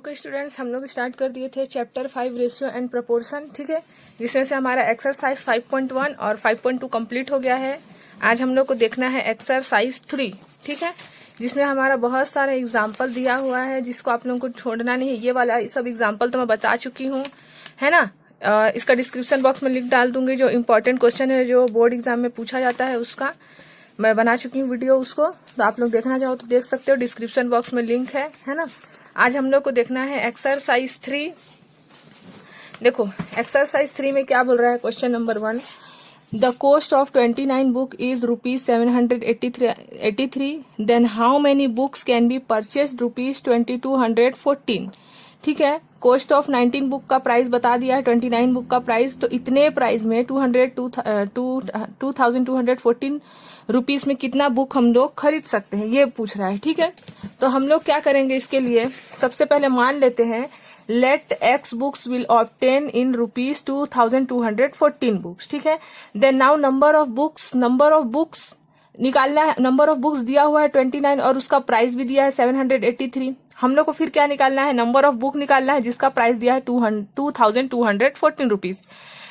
Okay students, हम लोग start कर दिए थे चैप्टर 5 रेशियो एंड प्रोपोर्शन। ठीक है, जिसमें से हमारा एक्सरसाइज 5.1 और 5.2 कंप्लीट हो गया है। आज हम लोग को देखना है एक्सरसाइज 3। ठीक है, जिसमें हमारा बहुत सारा एग्जाम्पल दिया हुआ है, जिसको आप लोगों को छोड़ना नहीं है। ये वाला सब एग्जाम्पल तो मैं बता चुकी हूँ, है ना। इसका डिस्क्रिप्शन बॉक्स में लिंक डाल दूंगी। जो इम्पोर्टेंट क्वेश्चन है, जो बोर्ड एग्जाम में पूछा जाता है, उसका मैं बना चुकी हूँ वीडियो। उसको तो आप लोग देखना चाहो तो देख सकते हो, डिस्क्रिप्शन बॉक्स में लिंक है ना। आज हम लोग को देखना है एक्सरसाइज 3। देखो एक्सरसाइज 3 में क्या बोल रहा है। Question number 1, the cost of 29 book is ₹783। Then how many books can be purchased ₹2214। ठीक है, कॉस्ट ऑफ 19 बुक का प्राइस बता दिया है, 29 बुक का प्राइस। तो इतने प्राइस में 2214 रुपीज में कितना बुक हम लोग खरीद सकते हैं, ये पूछ रहा है। ठीक है, तो हम लोग क्या करेंगे इसके लिए, सबसे पहले मान लेते हैं let X books will obtain in ₹2214 books. ठीक है, then now number of books निकालना है। नंबर ऑफ बुक्स दिया हुआ है 29 और उसका प्राइस भी दिया है 783। हम लोग को फिर क्या निकालना है, नंबर ऑफ बुक निकालना है जिसका प्राइस दिया है 2214 रुपीज।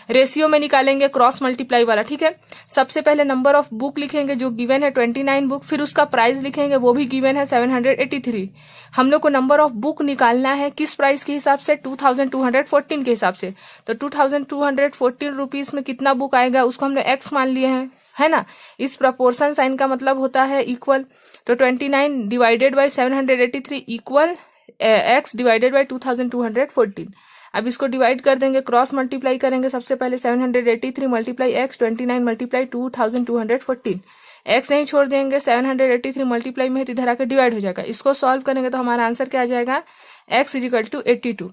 रेशियो में निकालेंगे क्रॉस मल्टीप्लाई वाला। ठीक है, सबसे पहले नंबर ऑफ बुक लिखेंगे जो गिवन है 29 बुक, फिर उसका प्राइस लिखेंगे, वो भी गिवन है 783। हम लोग को नंबर ऑफ बुक निकालना है किस प्राइस के हिसाब से, 2214 के हिसाब से। तो 2214 रुपीज में कितना बुक आएगा, उसको हमने एक्स मान लिए हैं, है ना। इस प्रपोर्शन साइन का मतलब होता है इक्वल। तो 29 divided by 783 equal x divided by 2214। अब इसको डिवाइड कर देंगे, क्रॉस मल्टीप्लाई करेंगे। सबसे पहले 783 मल्टीप्लाई एक्स, 29 मल्टीप्लाई 2214। एक्स नहीं छोड़ देंगे, 783 मल्टीप्लाई में है तो इधर आकर डिवाइड हो जाएगा। इसको सॉल्व करेंगे तो हमारा आंसर क्या आ जाएगा, एक्स इज इक्वल टू 82।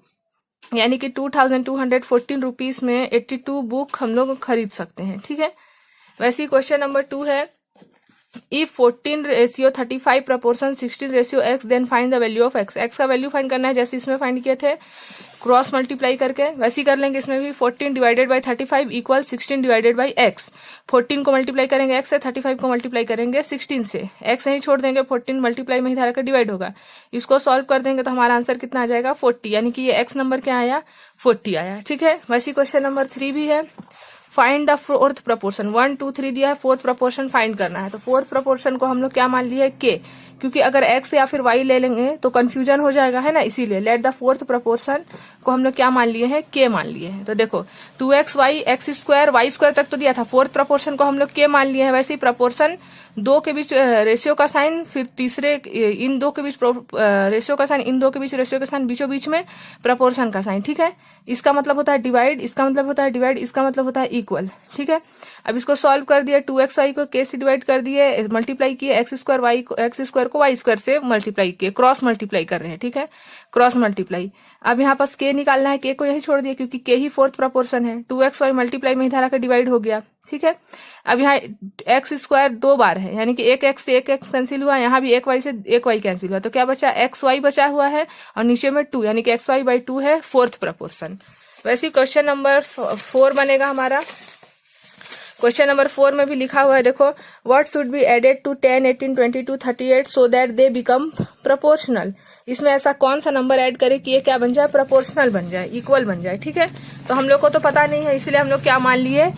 यानी कि 2214 रुपीज में 82 बुक हम लोग खरीद सकते हैं। ठीक है, वैसे ही क्वेश्चन नंबर 2 है, If 14:35 proportion 16:x, then find the value of x। x का वैल्यू फाइंड करना है, जैसे इसमें फाइंड किए थे क्रॉस मल्टीप्लाई करके, वैसे ही कर लेंगे इसमें भी। 14 divided by 35 equal 16 divided by x। 14 को मल्टीप्लाई करेंगे x से, 35 को मल्टीप्लाई करेंगे 16 से। x नहीं छोड़ देंगे, 14 मल्टीप्लाई में ही धारा का डिवाइड होगा। इसको सॉल्व कर देंगे तो हमारा आंसर कितना आ जाएगा, 40। यानी कि ये x नंबर क्या आया, 40 आया। ठीक है, वैसे क्वेश्चन नंबर 3 भी है, फाइंड द फोर्थ प्रपोर्शन। 1 2 3 दिया है, फोर्थ प्रपोर्शन फाइंड करना है। तो फोर्थ प्रपोर्शन को हम लोग क्या मान लिए, के, क्योंकि अगर x या फिर y ले लेंगे तो कंफ्यूजन हो जाएगा, है ना। इसीलिए लेट द फोर्थ प्रपोर्शन को हम लोग क्या मान लिए हैं, के मान लिए हैं। तो देखो 2xy x square y square तक तो दिया था, फोर्थ प्रपोर्शन को हम लोग के मान लिए हैं। वैसे ही प्रपोर्शन दो के बीच रेशियो का साइन, फिर तीसरे इन दो के बीच रेशियो का साइन, इन दो के बीच रेशियो का साइन, बीचों बीच में प्रपोर्शन का साइन। ठीक है, इसका मतलब होता है डिवाइड, इसका मतलब होता है डिवाइड, इसका मतलब होता है इक्वल। ठीक है, अब इसको सॉल्व कर दिया, 2xy को के से डिवाइड कर दिए, मल्टीप्लाई किए, एक्स स्क्वायर को वाई स्क्वायर से मल्टीप्लाई किए, क्रॉस मल्टीप्लाई कर रहे हैं। ठीक है, क्रॉस मल्टीप्लाई। अब यहाँ पास के निकालना है, के को यही छोड़ दिया क्योंकि के ही फोर्थ प्रपोर्शन है। 2xy मल्टीप्लाई में ही धारा का डिवाइड हो गया। ठीक है, अब यहाँ एक्स स्क्वायर 2 बार है, यानी कि एक एक्स से एक एक्स कैंसिल हुआ, यहाँ भी एक वाई से एक वाई कैंसिल हुआ, तो क्या बचा, एक्स वाई बचा हुआ है और नीचे में 2, यानी कि xy बाई 2 है फोर्थ प्रपोर्शन। वैसे क्वेश्चन नंबर 4 बनेगा हमारा। क्वेश्चन नंबर 4 में भी लिखा हुआ है, देखो what should be added to 10 18 22 38 so that they become proportional. इसमें ऐसा कौन सा नंबर ऐड करे कि ये क्या बन जाए, प्रोपोर्शनल बन जाए, इक्वल बन जाए। ठीक है, तो हम लोग को तो पता नहीं है, इसलिए हम लोग क्या मान लिए,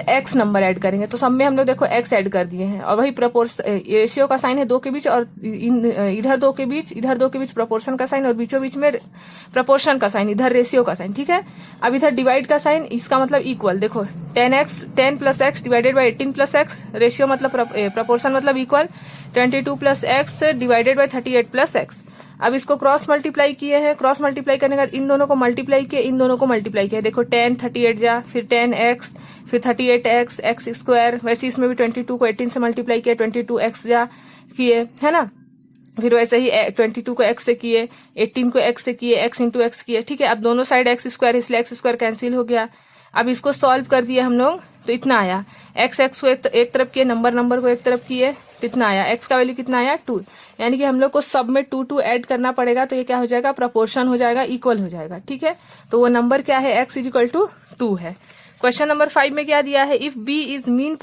एक्स नंबर ऐड करेंगे। तो सब में हम लोग देखो एक्स ऐड कर दिए हैं, और वही रेशियो का साइन है 2 के बीच, और इधर 2 के बीच, इधर 2 के बीच प्रपोर्शन का साइन, और बीचों बीच में प्रपोर्शन का साइन, इधर रेशियो का साइन। ठीक है, अब इधर डिवाइड का साइन, इसका मतलब इक्वल। देखो 10 plus x divided by 18 plus x, ratio मतलब प्रपोर्शन मतलब equal. 22 plus x divided by 38 plus x. अब इसको क्रॉस मल्टीप्लाई किए हैं, क्रॉस मल्टीप्लाई करने के बाद इन दोनों को मल्टीप्लाई किए, इन दोनों को मल्टीप्लाई किया। देखो 10 38 जा, फिर 10x, फिर 38x एक्स स्क्वायर। वैसे इसमें भी 22 को 18 से मल्टीप्लाई किया, 22x जा किए, है ना। फिर वैसे ही 22 को x से किए, 18 को x से किए, x इंटू एक्स किए। ठीक है, अब दोनों साइड एक्स स्क्वायर, इसलिए एक्स स्क्वायर कैंसिल हो गया। अब इसको सॉल्व कर दिए हम लोग तो इतना आया, एक्स को एक तरफ किए, नंबर को एक तरफ किए, तो इतना आया। एक्स का वैल्यू कितना आया, 2। यानी कि हम लोग को सब में 2 ऐड करना पड़ेगा, तो ये क्या हो जाएगा, प्रपोर्शन हो जाएगा, इक्वल हो जाएगा। ठीक है, तो वो नंबर क्या है, एक्स इज इक्वल टू 2 है। क्वेश्चन नंबर 5 में क्या दिया है, if B is mean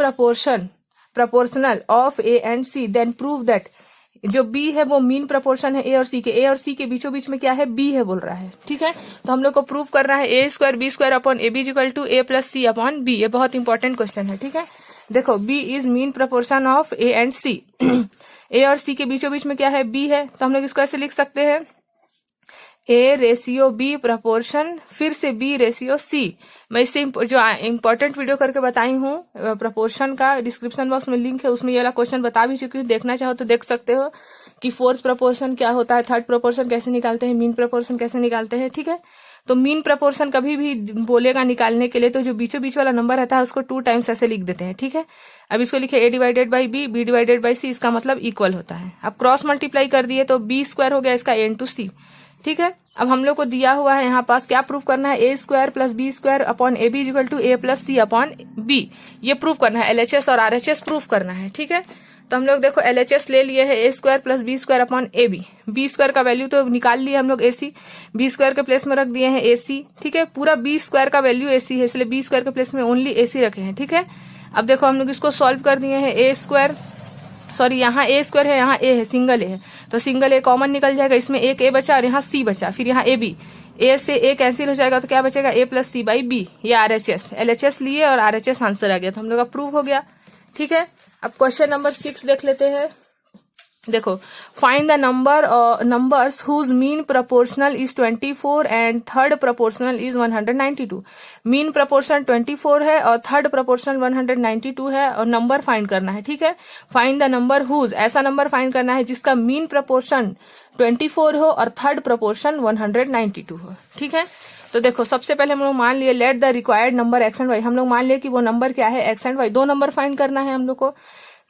proportional of A and C then prove that जो बी है वो मीन प्रपोर्शन है ए और सी के, ए और सी के बीचों बीच में क्या है, बी है बोल रहा है। ठीक है, तो हम लोग को प्रूव करना है A square B square upon A B equal to A plus C upon B. ये बहुत इंपॉर्टेंट क्वेश्चन है। ठीक है, देखो B is mean proportion of A and C. A और सी के बीचों बीच में क्या है, बी है, तो हम लोग इसको ऐसे लिख सकते हैं ए रेशियो बी प्रपोर्शन, फिर से बी रेशियो सी। मैं इससे जो इंपॉर्टेंट वीडियो करके बताई हूँ प्रपोर्शन का, डिस्क्रिप्शन बॉक्स में लिंक है, उसमें ये वाला क्वेश्चन बता भी चुकी हूँ। देखना चाहो तो देख सकते हो कि फोर्थ प्रपोर्शन क्या होता है, थर्ड प्रपोर्शन कैसे निकालते हैं, मीन प्रपोर्शन कैसे निकालते हैं। ठीक है, तो मीन प्रपोर्शन कभी भी बोलेगा निकालने के लिए तो जो बीचों बीच वाला नंबर रहता है उसको 2 टाइम्स ऐसे लिख देते हैं। ठीक है, अब इसको लिखे A divided by B, B divided by C, इसका मतलब इक्वल होता है। अब क्रॉस मल्टीप्लाई कर दिए तो बी स्क्वायर हो गया इसका ए इंटू सी। ठीक है, अब हम लोग को दिया हुआ है यहाँ पास क्या प्रूफ करना है, A square plus B square upon A B equal to A plus C upon B. ये प्रूफ करना है, एलएचएस और आरएचएस प्रूफ करना है। ठीक है, तो हम लोग देखो एलएचएस ले लिए है A square plus B square upon A B. B square का वैल्यू तो निकाल लिया हम लोग ए सी, बी स्क्वायर के प्लेस में रख दिए हैं ए सी। ठीक है, पूरा बी स्क्वायर का वैल्यू ए सी है, इसलिए बी स्क्वायर के प्लेस में ओनली ए सी रखे हैं। ठीक है, अब देखो हम लोग इसको सॉल्व कर दिए हैं, ए स्क्वायर सॉरी यहाँ ए स्क्वायर है, यहाँ ए है, सिंगल ए है, तो सिंगल ए कॉमन निकल जाएगा, इसमें एक ए बचा और यहाँ सी बचा, फिर यहाँ ए बी, ए से ए कैंसिल हो जाएगा तो क्या बचेगा, ए प्लस सी बाई बी। ये आरएचएस, एलएचएस लिए और आरएचएस आंसर आ गया, तो हम लोग का प्रूव हो गया। ठीक है, अब क्वेश्चन नंबर 6 देख लेते हैं। देखो, find the numbers whose mean proportional is 24 and third proportional is 192। Mean proportion 24 है और थर्ड प्रपोर्शनल 192 है और नंबर फाइंड करना है। ठीक है, फाइंड द नंबर हुज, ऐसा नंबर फाइंड करना है जिसका मीन प्रपोर्शन 24 हो और थर्ड प्रपोर्शन 192 हो। ठीक है, तो देखो सबसे पहले हम लोग मान लिए let the required number x and y, हम लोग मान लिए कि वो नंबर क्या है, x and y. 2 number find करना है हम लोग को।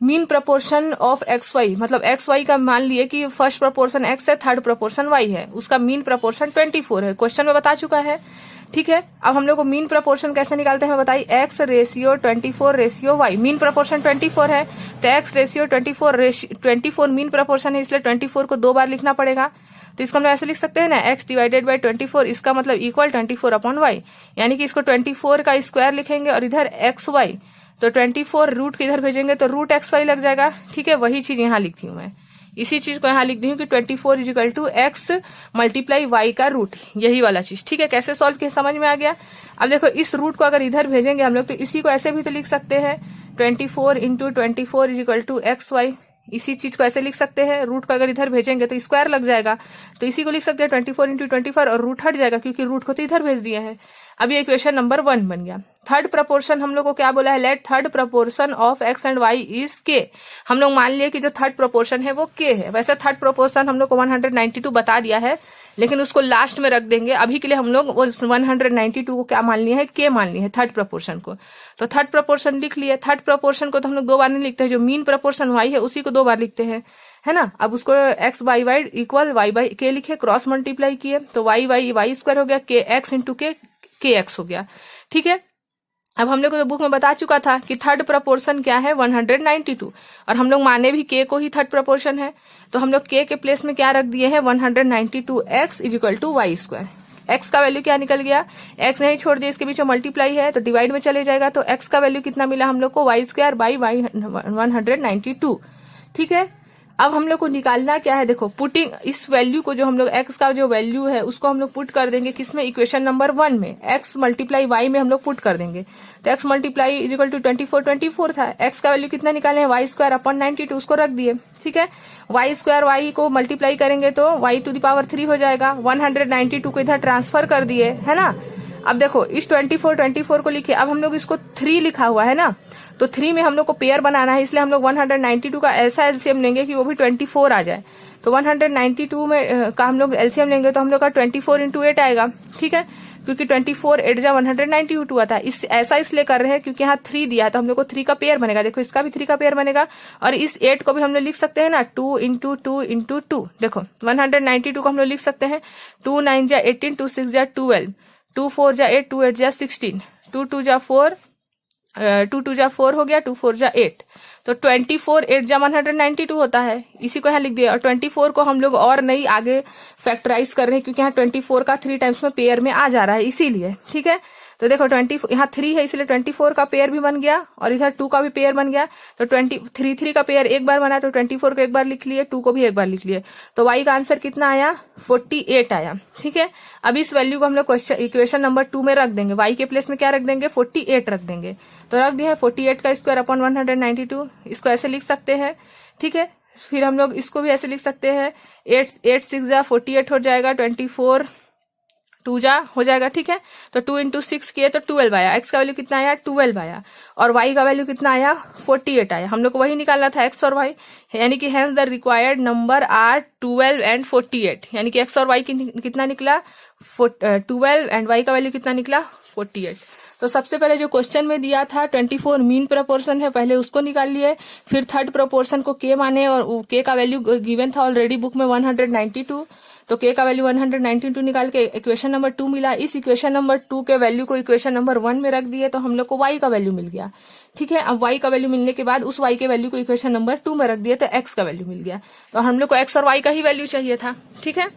Mean proportion of x y, मतलब एक्स वाई का मान लिए कि फर्स्ट प्रपोर्शन एक्स है, थर्ड प्रपोर्शन वाई है, उसका मीन प्रपोर्शन 24 है, क्वेश्चन में बता चुका है। ठीक है, अब हम लोग को मीन प्रपोर्शन कैसे निकालते हैं बताइए, x ratio 24 ratio y. Mean proportion 24 है तो एक्स रेशियो 24 मीन प्रपोर्शन है, इसलिए 24 को 2 बार लिखना पड़ेगा। तो इसको हम ऐसे लिख सकते हैं ना, एक्स डिवाइडेड बाई 24, इसका मतलब इक्वल 24 अपॉन वाई, यानी कि इसको 24 का स्क्वायर लिखेंगे और इधर एक्स वाई, तो 24 रूट के इधर भेजेंगे तो रूट एक्स वाई लग जाएगा। ठीक है, वही चीज यहाँ लिखती हूँ मैं, इसी चीज को यहाँ लिख दी हूँ कि 24 equal to x multiply y का रूट, यही वाला चीज। ठीक है, कैसे सॉल्व किया समझ में आ गया। अब देखो इस रूट को अगर इधर भेजेंगे हम लोग तो इसी को ऐसे भी तो लिख सकते हैं, 24 into 24 equal to x y. इसी चीज को ऐसे लिख सकते हैं, रूट को अगर इधर भेजेंगे तो स्क्वायर लग जाएगा, तो इसी को लिख सकते हैं 24 इंटू 24 और रूट हट जाएगा क्योंकि रूट को तो इधर भेज दिया है। अब ये इक्वेशन नंबर 1 बन गया। थर्ड प्रपोर्शन हम लोग को क्या बोला है, let third proportion of x and y is k. हम लोग मान लिए कि जो थर्ड प्रपोर्शन है वो के है। वैसे थर्ड प्रपोर्शन हम लोग को 192 बता दिया है, लेकिन उसको लास्ट में रख देंगे। अभी के लिए हम लोग 192 को क्या मान लिए है, के मान लिए है थर्ड प्रपोर्शन को। तो थर्ड प्रपोर्शन लिख लिए। थर्ड प्रपोर्शन को तो हम लोग 2 बार नहीं लिखते हैं, जो मीन प्रपोर्शन वाई है उसी को 2 बार लिखते हैं, है ना। अब उसको x by y equal y by k लिखे, क्रॉस मल्टीप्लाई किए तो वाई वाई वाई स्क्वायर हो गया, के एक्स इंटू के एक्स हो गया। ठीक है, अब हम लोग को तो बुक में बता चुका था कि थर्ड प्रपोर्शन क्या है 192, और हम लोग माने भी के को ही थर्ड प्रपोर्शन है, तो हम लोग के प्लेस में क्या रख दिए हैं 192 x equal to y square. X का वैल्यू क्या निकल गया, एक्स नहीं छोड़ दिया, इसके बीच में मल्टीप्लाई है तो डिवाइड में चले जाएगा, तो एक्स का वैल्यू कितना मिला हम लोग को, वाई स्क्वायर बाई 192। ठीक है, अब हम लोग को निकालना क्या है, देखो पुटिंग इस वैल्यू को, जो हम लोग एक्स का जो वैल्यू है उसको हम लोग पुट कर देंगे किसमें, इक्वेशन नंबर 1 में, एक्स मल्टीप्लाई वाई में हम लोग पुट कर देंगे। तो एक्स मल्टीप्लाई इजिकल टू 24 था, एक्स का वैल्यू कितना निकाले हैं, वाई स्क्वायर अपॉन 92, उसको रख दिए। ठीक है, वाई स्क्वायर वाई को मल्टीप्लाई करेंगे तो वाई टू द पावर 3 हो जाएगा, 192 को इधर ट्रांसफर कर दिए, है ना। अब देखो इस 24 को लिखे, अब हम लोग इसको 3 लिखा हुआ है ना, तो 3 में हम लोग को पेयर बनाना है, इसलिए हम लोग 192 का ऐसा एलसीएम लेंगे कि वो भी 24 आ जाए। तो 192 में का हम लोग एलसीएम लेंगे तो हम लोग का 24 इंटू 8 आएगा। ठीक है, क्योंकि 24 8 जा 192 आता है। ऐसा इसलिए कर रहे हैं क्योंकि यहाँ 3 दिया है तो हम लोग को 3 का पेयर बनेगा। देखो इसका भी 3 का पेयर बनेगा, और इस 8 को भी हम लोग लिख सकते हैं ना 2 इंटू 2 इंटू 2। देखो 192 को हम लोग लिख सकते हैं 2 9 जा 18, 2 6 जा 12, 2 4 जा 8, 2 8 जा 16, 2 2 जा 4, 2 2 जा 4 हो गया, 2 4 जा 8, तो 24 8 जा 192 होता है। इसी को यहाँ लिख दिया, और 24 को हम लोग और नहीं आगे फैक्टराइज कर रहे हैं क्योंकि यहाँ 24 का 3 टाइम्स में पेयर में आ जा रहा है, इसीलिए। ठीक है, तो देखो 20 यहाँ 3 है इसलिए 24 का पेयर भी बन गया और इधर 2 का भी पेयर बन गया। तो 3 का पेयर एक बार बना तो 24 को एक बार लिख लिए, 2 को भी एक बार लिख लिए। तो y का आंसर कितना आया 48 आया। ठीक है, अब इस वैल्यू को हम लोग इक्वेशन नंबर 2 में रख देंगे। y के प्लेस में क्या रख देंगे 48 रख देंगे। तो रख दिया 48 का स्क्वायर अपॉन 192, इसको ऐसे लिख सकते हैं। ठीक है, फिर हम लोग इसको भी ऐसे लिख सकते हैं 8 6 जा 48 हो जाएगा, 24 2 जा हो जाएगा। ठीक है, तो 2 इंटू 6 किए तो 12 आया। x का वैल्यू कितना आया 12 आया और y का वैल्यू कितना आया 48 आया। हम लोग को वही निकालना था x और y, यानी कि hence the required number are 12 and 48, यानी कि x और y कितना निकला 12 एंड y का वैल्यू कितना निकला 48। तो सबसे पहले जो क्वेश्चन में दिया था 24 मीन प्रोपोर्शन है, पहले उसको निकाल लिए। फिर थर्ड प्रोपोर्शन को k माने और k का वैल्यू गिवन था ऑलरेडी बुक में 192, तो k का वैल्यू 192 निकाल के इक्वेशन नंबर 2 मिला। इस इक्वेशन नंबर 2 के वैल्यू को इक्वेशन नंबर 1 में रख दिए तो हम लोग को y का वैल्यू मिल गया। ठीक है, अब y का वैल्यू मिलने के बाद उस y के वैल्यू को इक्वेशन नंबर 2 में रख दिए तो x का वैल्यू मिल गया। तो हम लोग को x और y का ही वैल्यू चाहिए था। ठीक है,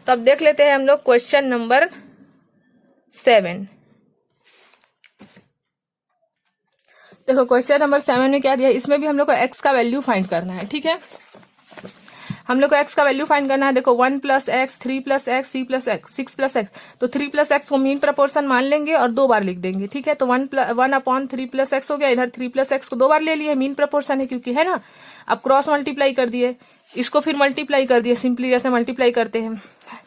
तो अब देख लेते हैं हम लोग क्वेश्चन नंबर 7। देखो क्वेश्चन नंबर 7 में क्या दिया, इसमें भी हम लोग को x का वैल्यू फाइंड करना है। ठीक है, हम लोग को x का वैल्यू फाइंड करना है। देखो 1 plus x, 3 plus x, 3 plus x, 6 plus x, तो 3 प्लस एक्स को मीन प्रपोर्शन मान लेंगे और 2 बार लिख देंगे। ठीक है, तो 1 अपॉन 3 प्लस एक्स हो गया। इधर 3 प्लस एक्स को 2 बार ले लिए, मीन प्रपोर्शन है क्योंकि, है ना। अब क्रॉस मल्टीप्लाई कर दिए, इसको फिर मल्टीप्लाई कर दिए, सिंपली जैसे मल्टीप्लाई करते हैं।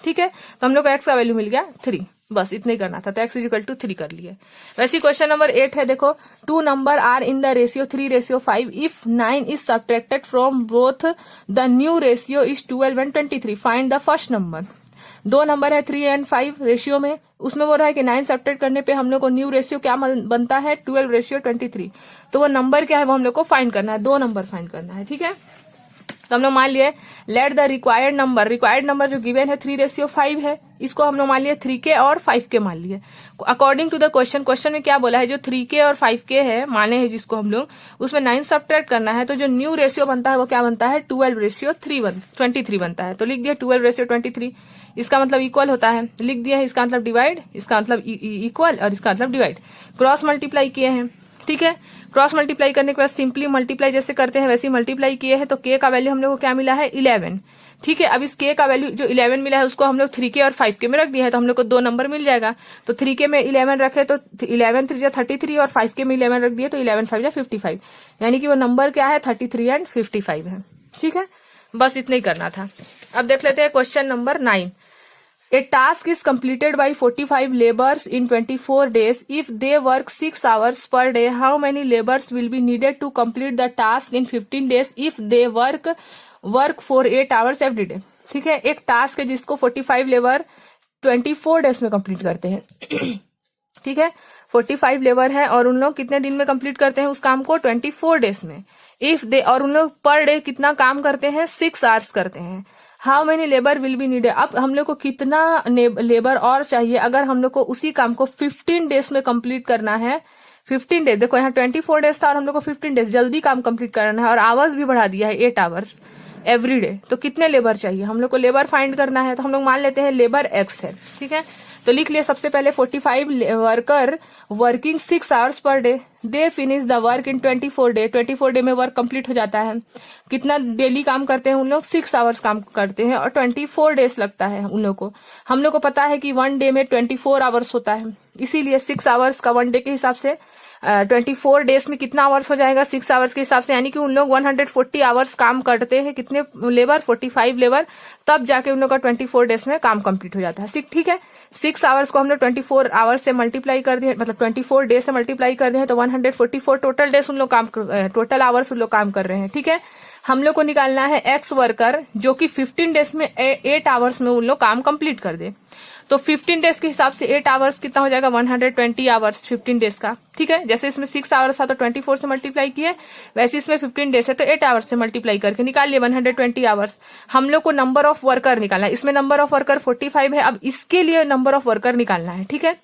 ठीक है, तो हम लोग को x का वैल्यू मिल गया 3, बस इतना ही करना था। तो x इक्वल टू 3 कर लिए। वैसे क्वेश्चन नंबर 8 है, देखो 2 number are in the ratio 3:5 if 9 is subtracted from both the new ratio is 12 and 23, find the first number. 2 number है 3 एंड 5 रेशियो में, उसमें बोल रहा है कि 9 सब्ट्रैक्ट करने पे हम लोग को न्यू रेशियो क्या बनता है 12:23। तो वो नंबर क्या है वो हम लोग को फाइंड करना है, 2 नंबर फाइंड करना है। ठीक है, तो हम लोग मान लिए लेट द रिक्वायर्ड नंबर जो गिवन है 3:5 है, इसको हम लोग मान लिए 3k और 5k मान लिए अकॉर्डिंग टू द क्वेश्चन में क्या बोला है, जो 3k और 5k है माने हैं जिसको हम लोग, उसमें 9 सब्ट्रैक्ट करना है। तो जो न्यू रेशियो बनता है वो क्या बनता है 12:23 बनता है। तो लिख दिया 12:23, इसका मतलब इक्वल होता है, लिख दिया है। इसका मतलब डिवाइड, इसका मतलब इक्वल और इसका मतलब डिवाइड। क्रॉस मल्टीप्लाई किए हैं। ठीक है, क्रॉस मल्टीप्लाई करने के बाद सिंपली मल्टीप्लाई जैसे करते हैं वैसे मल्टीप्लाई किए हैं। तो k का वैल्यू हम लोग को क्या मिला है 11। ठीक है, अब इस k का वैल्यू जो 11 मिला है उसको हम लोग 3k और 5k में रख दिया है, तो हम लोग को 2 नंबर मिल जाएगा। तो 3k में 11 रखे तो 11 3 33 और 5k में 11 रख दिए तो 11 5 55, यानी कि वो नंबर क्या है 33 एंड 55 है। ठीक है, बस इतना ही करना था। अब देख लेते हैं question number 9। A task is completed by 45 laborers in 24 days. If they work 6 hours per day, how many laborers will be needed to complete the task in 15 days if they work for 8 hours every day? ठीक है, एक टास्क है जिसको 45 labour 24 days में complete करते हैं। ठीक है, 45 लेबर है और उन लोग कितने दिन में कंप्लीट करते हैं उस काम को 24 डेज में। इफ दे, और उन लोग पर डे कितना काम करते हैं 6 आवर्स करते हैं। How many labour will be needed, अब हम लोग को कितना लेबर और चाहिए अगर हम लोग को उसी काम को 15 डेज में कंप्लीट करना है। 15 डेज, देखो यहाँ 24 डेज था और हम लोग को 15 डेज जल्दी काम कंप्लीट करना है और आवर्स भी बढ़ा दिया है 8 आवर्स एवरी डे। तो कितने लेबर चाहिए हम लोग को, लेबर फाइंड करना है। तो हम लोग मान लेते हैं लेबर x है। ठीक है, तो लिख लिया सबसे पहले 45 worker working 6 hours per day, they finish the work in 24 day. 24 day में वर्क कंप्लीट हो जाता है। कितना डेली काम करते हैं उन लोग 6 आवर्स काम करते हैं और 24 डेज लगता है उन लोग को। हम लोग को पता है कि 1 डे में 24 आवर्स होता है, इसीलिए 6 आवर्स का 1 डे के हिसाब से 24 डेज में कितना आवर्स हो जाएगा 6 आवर्स के हिसाब से, यानी कि उन लोग 140 आवर्स काम करते हैं। कितने लेबर 45 लेबर, तब जाके उन लोग का 24 डेज में काम कंप्लीट हो जाता है। ठीक है, 6 आवर्स को हम लोग 24 आवर्स से मल्टीप्लाई कर दिए, मतलब 24 डेज से मल्टीप्लाई कर दिए तो 144 टोटल डेज उन लोग काम, टोटल आवर्स उन लोग काम कर रहे हैं। ठीक है, हम लोग को निकालना है एक्स वर्कर जो कि 15 डेज में 8 आवर्स में उन लोग काम कंप्लीट कर दे। तो 15 डेज के हिसाब से 8 आवर्स कितना हो जाएगा 120 आवर्स 15 डेज का। ठीक है, जैसे इसमें 6 आवर्स था तो 24 से मल्टीप्लाई किए, वैसे इसमें 15 डेज है तो 8 आवर्स से मल्टीप्लाई करके निकाल लिए 120 आवर्स। हम लोग को नंबर ऑफ वर्कर निकालना है, इसमें नंबर ऑफ वर्कर 45 है, अब इसके लिए नंबर ऑफ वर्कर निकालना है। ठीक है,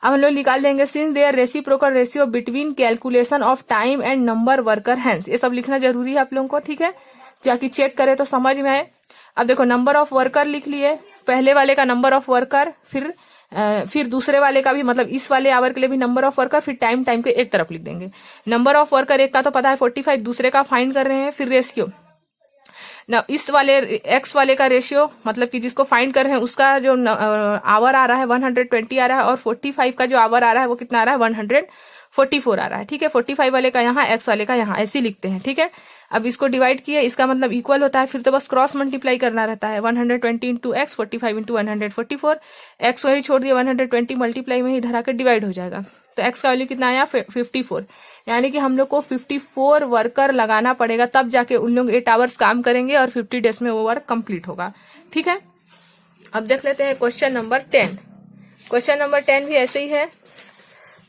अब हम लोग निकाल देंगे since their reciprocal ratio between calculation of time and number worker hence, ये सब लिखना जरूरी है आप लोगों को। ठीक है, जाके चेक करें तो समझ में आए। अब देखो नंबर ऑफ वर्कर लिख लिए, पहले वाले का नंबर ऑफ वर्कर, फिर फिर दूसरे वाले का भी मतलब इस वाले आवर के लिए भी नंबर ऑफ वर्कर, फिर टाइम टाइम के एक तरफ लिख देंगे। नंबर ऑफ वर्कर एक का तो पता है 45, दूसरे का फाइंड कर रहे हैं, फिर रेशियो ना इस वाले एक्स वाले का रेशियो मतलब कि जिसको फाइंड कर रहे हैं उसका जो आवर आ रहा है 120 आ रहा है, और 45 का जो आवर आ रहा है वो कितना आ रहा है 144 आ रहा है। ठीक है, 45 वाले का यहाँ, एक्स वाले का यहाँ, ऐसे लिखते हैं। ठीक है, अब इसको डिवाइड किए, इसका मतलब इक्वल होता है, फिर तो बस क्रॉस मल्टीप्लाई करना रहता है। 120 इंटू एक्स, 45 इंटू 144, एक्स वही छोड़ दिया, 120 मल्टीप्लाई में ही धरा कर डिवाइड हो जाएगा। तो एक्स का वैल्यू कितना आया 54, यानी कि हम लोग को 54 वर्कर लगाना पड़ेगा, तब जाके उन लोग 8 आवर्स काम करेंगे और 50 डेज में वो वर्क कंप्लीट होगा। ठीक है, अब देख लेते हैं क्वेश्चन नंबर 10। क्वेश्चन नंबर 10 भी ऐसे ही है।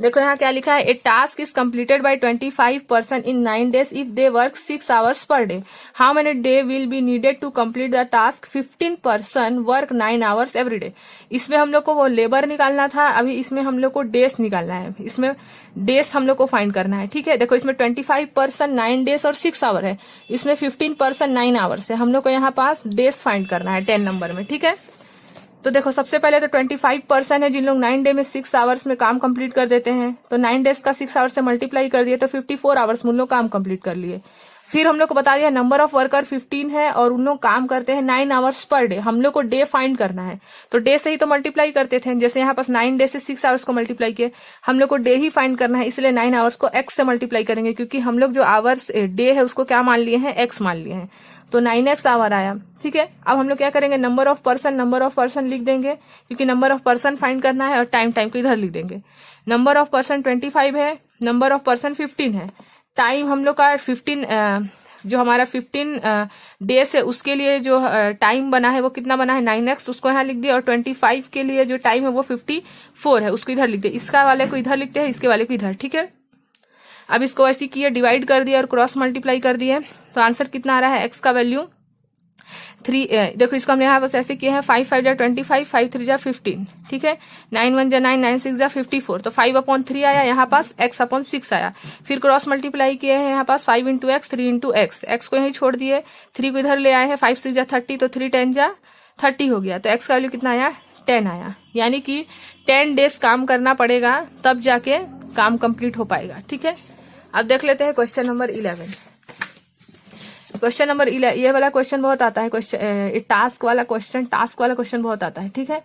देखो यहाँ क्या लिखा है, a task is completed by 25% in 9 days if they work 6 hours per day. How many day will be needed to complete the task 15% work 9 hours every day. इसमें हम लोग को वो लेबर निकालना था, अभी इसमें हम लोग को डेज निकालना है, इसमें डेज हम लोग को फाइंड करना है। ठीक है, देखो इसमें 25% 9 days और 6 hour है, इसमें 15% 9 hours है, हम लोग को यहाँ पास डेज फाइंड करना है 10 नंबर में। ठीक है, तो देखो सबसे पहले तो 25% है जिन लोग 9 डे में 6 आवर्स में काम कंप्लीट कर देते हैं, तो 9 डेज का 6 आवर्स से मल्टीप्लाई कर दिए तो 54 आवर्स में उन लोग काम कंप्लीट कर लिए। फिर हम लोग को बता दिया नंबर ऑफ वर्कर 15 है और उन लोग काम करते हैं 9 आवर्स पर डे। हम लोग को डे फाइंड करना है, तो डे से ही तो मल्टीप्लाई करते थे, जैसे यहाँ पास 9 डे से 6 आवर्स को मल्टीप्लाई किए, हम लोग को डे ही फाइंड करना है, इसलिए 9 आवर्स को एक्स से मल्टीप्लाई करेंगे, क्योंकि हम लोग जो आवर्स डे है उसको क्या मान लिए हैं, एक्स मान लिए हैं, तो 9x आवर आया। ठीक है, अब हम लोग क्या करेंगे, नंबर ऑफ पर्सन लिख देंगे, क्योंकि नंबर ऑफ पर्सन फाइंड करना है, और टाइम को इधर लिख देंगे। नंबर ऑफ पर्सन 25 है, नंबर ऑफ पर्सन 15 है, टाइम हम लोग का 15 जो हमारा 15 डेज है उसके लिए जो टाइम बना है वो कितना बना है 9x, उसको यहाँ लिख दिया, और 25 के लिए जो टाइम है वो 54 है, उसको इधर लिख दिया, इसका वाले को इधर लिखते हैं, इसके वाले को इधर। ठीक है, अब इसको ऐसे किया, डिवाइड कर दिया और क्रॉस मल्टीप्लाई कर दिया, तो आंसर कितना आ रहा है, एक्स का वैल्यू 3। देखो इसको हमने यहाँ बस ऐसे किया है, 5 5 जा 25, 5 3 जा 15। ठीक है, 9 1 जा 9, 9 6 जा 54, तो 5/3 आया, यहाँ पास x/6 आया। फिर क्रॉस मल्टीप्लाई किए हैं, यहाँ पास 5 into x, 3 into x, x को यहीं छोड़ दिए, 3 को इधर ले आए हैं, 5 6 जा 30, तो 3 10 जा 30 हो गया, तो एक्स का वैल्यू कितना आया 10 आया, यानी कि 10 डेज काम करना पड़ेगा तब जाके काम कंप्लीट हो पाएगा। ठीक है, अब देख लेते हैं क्वेश्चन नंबर 11। क्वेश्चन नंबर 11, ये वाला क्वेश्चन बहुत आता है, क्वेश्चन टास्क वाला क्वेश्चन बहुत आता है। ठीक है,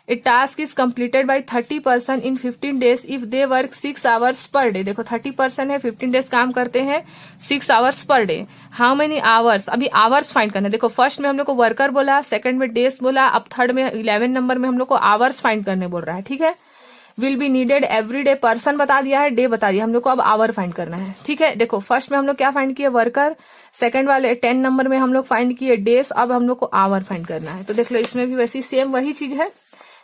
a task is completed by 30% in 15 days if they work 6 hours per day. देखो 30% है, 15 डेज काम करते हैं 6 hours per day. How many hours, अभी आवर्स फाइंड करना है। देखो फर्स्ट में हम लोग को वर्कर बोला, सेकंड में डेज बोला, अब थर्ड में 11 नंबर में हम लोग को आवर्स फाइंड करने बोल रहा है। ठीक है, will be needed every day, person बता दिया है, डे बता दिया, हम लोग को अब आवर फाइंड करना है। ठीक है, देखो फर्स्ट में हम लोग क्या फाइंड किए, वर्कर, सेकंड वाले 10 नंबर में हम लोग फाइंड किए डेज, अब हम लोग को आवर फाइंड करना है। तो देख लो इसमें भी वैसी सेम वही चीज है।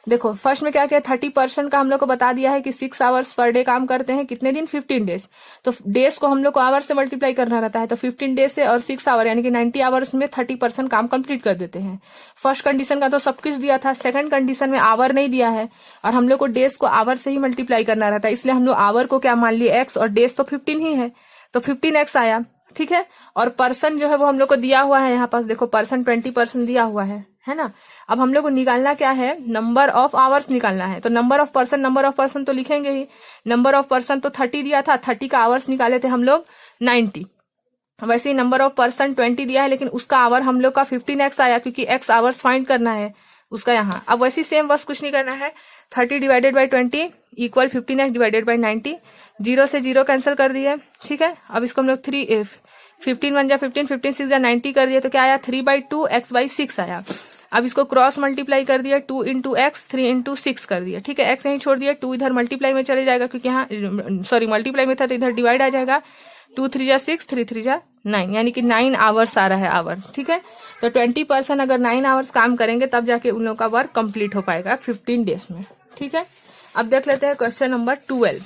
देखो फर्स्ट में क्या किया, 30% का हम लोग को बता दिया है कि 6 आवर्स पर डे काम करते हैं, कितने दिन 15 डेज, तो डेज को हम लोग को आवर से मल्टीप्लाई करना रहता है, तो 15 डेज से और 6 आवर यानी कि 90 आवर्स में 30% काम कंप्लीट कर देते हैं। फर्स्ट कंडीशन का तो सब कुछ दिया था, सेकंड कंडीशन में आवर नहीं दिया है और हम लोग को डेज को आवर से ही मल्टीप्लाई करना रहता है, इसलिए हम लोग आवर को क्या मान लिए एक्स, और डेज तो 15 ही है, तो 15x आया। ठीक है, और पर्सन जो है वो हम लोग को दिया हुआ है, यहाँ पास देखो पर्सन 20% दिया हुआ है ना। अब हम लोग को निकालना क्या है, नंबर ऑफ आवर्स निकालना है, तो नंबर ऑफ पर्सन तो लिखेंगे ही। नंबर ऑफ पर्सन तो 30 दिया था, 30 का आवर्स निकाले थे हम लोग 90। वैसे ही नंबर ऑफ पर्सन 20 दिया है, लेकिन उसका आवर हम लोग का 15x आया, क्योंकि x आवर्स फाइंड करना है उसका यहाँ। अब वैसे सेम बस कुछ नहीं करना है, 30 divided by 20 equal 15x divided by 90, 0 से 0 कैंसिल कर दिए। ठीक है, अब इसको हम लोग 15 1 जा 15, 15 6 जा 90 कर दिए, तो क्या आया 3/2 x/6 आया। अब इसको क्रॉस मल्टीप्लाई कर दिया, 2 इंटू एक्स, 3 इंटू 6 कर दिया। ठीक है, एक्स यहीं छोड़ दिया, 2 इधर मल्टीप्लाई में चले जाएगा, क्योंकि यहाँ मल्टीप्लाई में था तो इधर डिवाइड आ जाएगा, 2 3 जा 6, 3 3 जा 9, यानी कि 9 आवर्स आ रहा है आवर। ठीक है, तो 20% अगर 9 आवर्स काम करेंगे तब जाके उन लोगों का वर्क कंप्लीट हो पाएगा 15 डेज में। ठीक है, अब देख लेते हैं क्वेश्चन नंबर 12।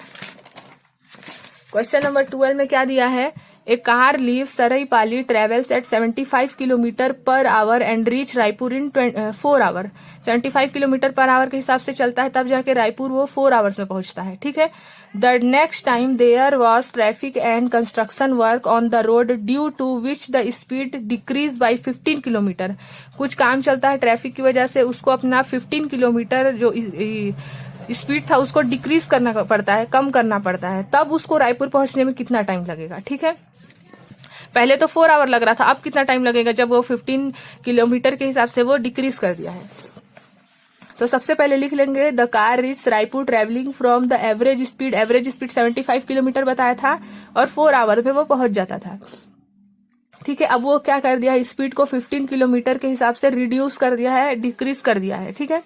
क्वेश्चन नंबर 12 में क्या दिया है, a car leave Saraipali travels at 75 kilometre per hour and reach Raipur in 4 hour. 75 kilometre per hour के हिसाब से चलता है, तब जाके रायपुर वो 4 आवर्स में पहुंचता है। ठीक है। The next time there was traffic and construction work on the road due to which the speed decrease by 15 kilometre. कुछ काम चलता है ट्रैफिक की वजह से, उसको अपना 15 किलोमीटर जो स्पीड था उसको डिक्रीज करना पड़ता है, कम करना पड़ता है, तब उसको रायपुर पहुंचने में कितना टाइम लगेगा। ठीक है। पहले तो 4 आवर लग रहा था, अब कितना टाइम लगेगा जब वो 15 किलोमीटर के हिसाब से वो डिक्रीज कर दिया है। तो सबसे पहले लिख लेंगे the car reach Raipur travelling from the average speed 75 kilometre बताया था और 4 आवर पे वो पहुंच जाता था। ठीक है। अब वो क्या कर दिया है, स्पीड को 15 किलोमीटर के हिसाब से रिड्यूस कर दिया है, डिक्रीज कर दिया है। ठीक है।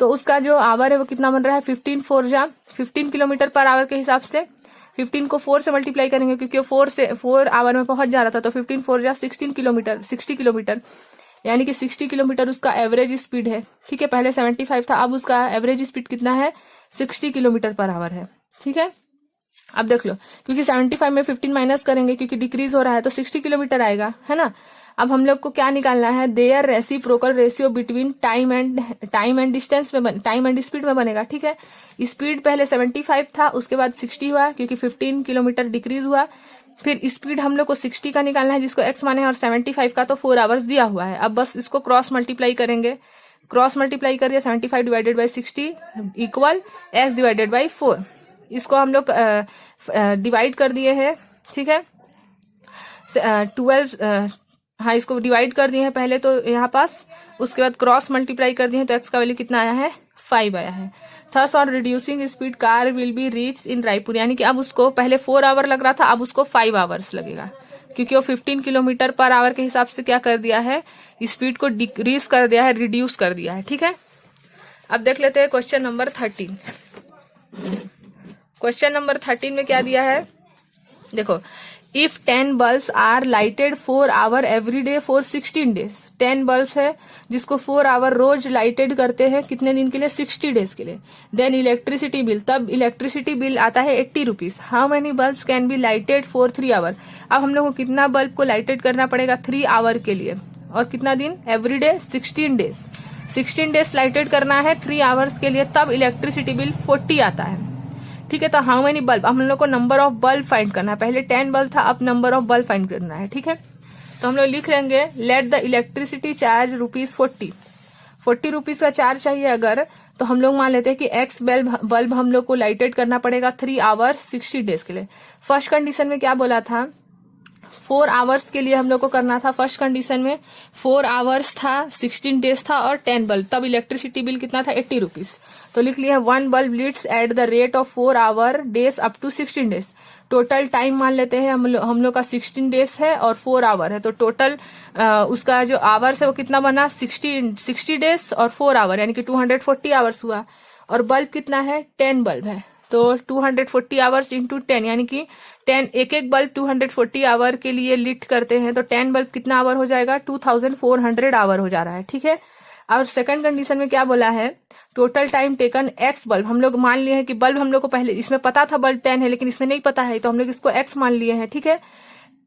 तो उसका जो आवर है वो कितना बन रहा है, 15 किलोमीटर पर आवर के हिसाब से 15 को 4 से मल्टीप्लाई करेंगे, क्योंकि वो 4 आवर में पहुंच जा रहा था, तो 15 4 जा 16 किलोमीटर, 60 किलोमीटर, यानी कि 60 किलोमीटर उसका एवरेज स्पीड है। ठीक है। पहले 75 था, अब उसका एवरेज स्पीड कितना है, 60 किलोमीटर पर आवर है। ठीक है। अब देख लो, क्योंकि 75 में 15 माइनस करेंगे क्योंकि डिक्रीज हो रहा है, तो 60 किलोमीटर आएगा, है ना। अब हम लोग को क्या निकालना है, there reciprocal ratio between time and distance में, टाइम एंड स्पीड में बनेगा। ठीक है। स्पीड पहले 75 था, उसके बाद 60 हुआ क्योंकि 15 किलोमीटर डिक्रीज हुआ, फिर स्पीड हम लोग को 60 का निकालना है जिसको x माने, और 75 का तो 4 आवर्स दिया हुआ है। अब बस इसको क्रॉस मल्टीप्लाई करेंगे, क्रॉस मल्टीप्लाई कर दिया, 75 divided by 60 equal x divided by 4। इसको हम लोग डिवाइड कर दिए हैं। ठीक है। 12 हाँ, इसको डिवाइड कर दिए हैं पहले तो यहाँ पास, उसके बाद क्रॉस मल्टीप्लाई कर दिए हैं, तो x का वैल्यू कितना आया है, 5 आया है। Thus on reducing speed car will be reach इन रायपुर, यानी कि अब उसको पहले 4 आवर लग रहा था, अब उसको 5 आवर्स लगेगा, क्योंकि वो 15 किलोमीटर पर आवर के हिसाब से क्या कर दिया है, स्पीड को डिक्रीज कर दिया है, रिड्यूस कर दिया है। ठीक है। अब देख लेते हैं क्वेश्चन नंबर 13। क्वेश्चन नंबर 13 में क्या दिया है, देखो, if 10 bulbs are lighted 4 hour every day for 16 days. 10 bulbs है जिसको 4 आवर रोज लाइटेड करते हैं, कितने दिन के लिए, 60 डेज के लिए। देन इलेक्ट्रिसिटी बिल, तब इलेक्ट्रिसिटी बिल आता है 80 rupees. How many bulbs can be lighted for 3 hour. अब हम लोग को कितना बल्ब को लाइटेड करना पड़ेगा 3 आवर के लिए, और कितना दिन, every day 16 days. 16 days lighted करना है 3 आवर्स के लिए, तब इलेक्ट्रिसिटी बिल 40 आता है। ठीक है। तो हाउ मेनी बल्ब, अब हम लोग को नंबर ऑफ बल्ब फाइंड करना है, पहले 10 बल्ब था, अब नंबर ऑफ बल्ब फाइंड करना है। ठीक है। तो हम लोग लिख लेंगे let the electricity charge ₹40। 40 rupees का चार्ज चाहिए अगर, तो हम लोग मान लेते हैं कि एक्स बल्ब हम लोग को लाइटेड करना पड़ेगा 3 आवर्स 60 डेज के लिए। फर्स्ट कंडीशन में क्या बोला था, 4 आवर्स के लिए हम लोग को करना था। फर्स्ट कंडीशन में 4 आवर्स था, 16 डेज था और 10 बल्ब, तब इलेक्ट्रिसिटी बिल कितना था, 80 रुपीज। तो लिख लिया 1 bulb leads at the rate of 4 hour days up to 16 days. Total time मान लेते हैं हम लोग का 16 डेज है और 4 आवर है, तो टोटल उसका जो आवर्स है वो कितना बना, 60 डेज और 4 आवर, यानी कि 240 आवर्स हुआ। और बल्ब कितना है, 10 बल्ब है, तो 240 आवर्स इंटू 10, यानी कि 10 एक बल्ब 240 आवर के लिए लिट करते हैं, तो 10 बल्ब कितना आवर हो जाएगा, 2400 आवर हो जा रहा है। ठीक है। और सेकंड कंडीशन में क्या बोला है, total time taken x bulb, हम लोग मान लिए हैं कि बल्ब हम लोग को पहले इसमें पता था बल्ब 10 है, लेकिन इसमें नहीं पता है, तो हम लोग इसको एक्स मान लिए हैं। ठीक है।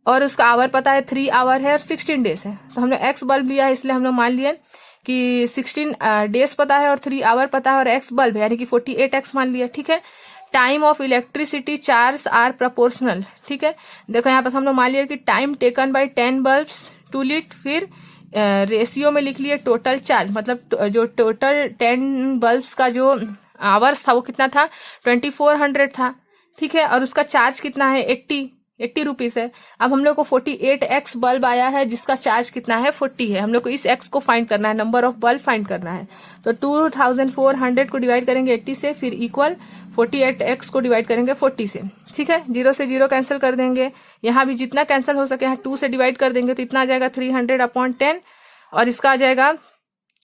और उसका आवर पता है 3 आवर है और 16 डेज है, तो हमने एक्स बल्ब लिया है, इसलिए हम लोग मान लिए कि 16 डेज पता है और 3 आवर पता है और एक्स बल्ब है, यानी कि 48x मान लिया। ठीक है। Time of electricity charge are proportional. ठीक है। देखो यहाँ पर हम लोग मान लिया कि time taken by 10 bulbs to lit, फिर रेशियो में लिख लिए टोटल चार्ज, मतलब जो टोटल 10 बल्ब्स का जो आवर्स था वो कितना था, 2400 था। ठीक है। और उसका चार्ज कितना है, 80 रुपीज है। अब हम लोग को 48x बल्ब आया है जिसका चार्ज कितना है, 40 है। हम लोग को इस x को फाइंड करना है, नंबर ऑफ बल्ब फाइंड करना है। तो 2400 को डिवाइड करेंगे 80 से, फिर इक्वल 48x को डिवाइड करेंगे 40 से। ठीक है। 0 से 0 कैंसिल कर देंगे, यहाँ भी जितना कैंसिल हो सके, यहाँ 2 से डिवाइड कर देंगे तो इतना आ जाएगा 300/10, और इसका आ जाएगा